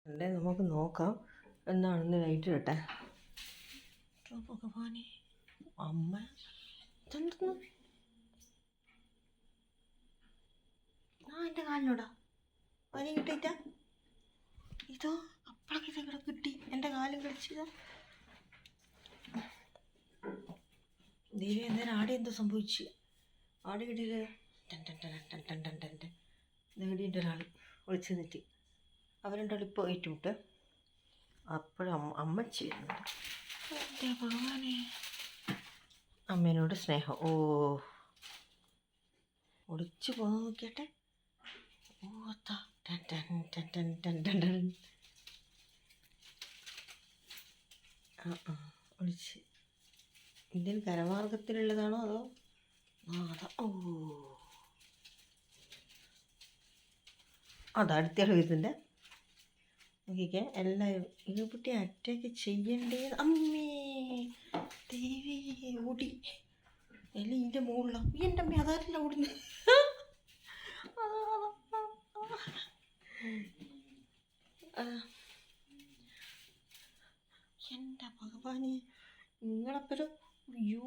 അല്ലേ നമുക്ക് നോക്കാം എന്നാണെന്ന് ലൈറ്റ് ഇടട്ടെ. ഭഗവാനെ, അമ്മ ഇതെന്തെന്ന്? എൻ്റെ കാലിനോടാ പനി കിട്ടിയിട്ട ഇതോ അപ്പഴൊക്കെ ഇവിടെ കിട്ടി എൻ്റെ കാലും കളിച്ചതോ. ദേവി അന്നേരം ആടെ എന്തോ സംഭവിച്ചു? ആടെ കിട്ടിയില്ല. നേടിയിട്ട് ഒരാൾ ഒളിച്ചു നിറ്റി അവരുടെ ഇപ്പോൾ ഏറ്റുമുട്ട്. അപ്പോഴും അമ്മച്ചി വരുന്നുണ്ട്. എൻ്റെ ഭഗവാനെ, അമ്മേനോട് സ്നേഹം. ഓ, ഒളിച്ചു പോകാൻ നോക്കിയാട്ടെ. ഓ ഒളിച്ച്. ഇന്ത്യൻ കരമാർഗത്തിലുള്ളതാണോ അതോ അതാ? ഓ, അതടുത്തയാൾ വരുന്നുണ്ട്. നോക്കിക്കേ, എല്ലാവരും ഈ കുട്ടിയെ അറ്റാക്ക് ചെയ്യണ്ടേ. അമ്മേ ദേവി ഓടി എല്ലാം ഇതിൻ്റെ മുകളിലാണ്. എൻ്റെ അമ്മ അതാരല്ല ഓടുന്നത്. എൻ്റെ ഭഗവാനെ, നിങ്ങളെപ്പോഴും യോ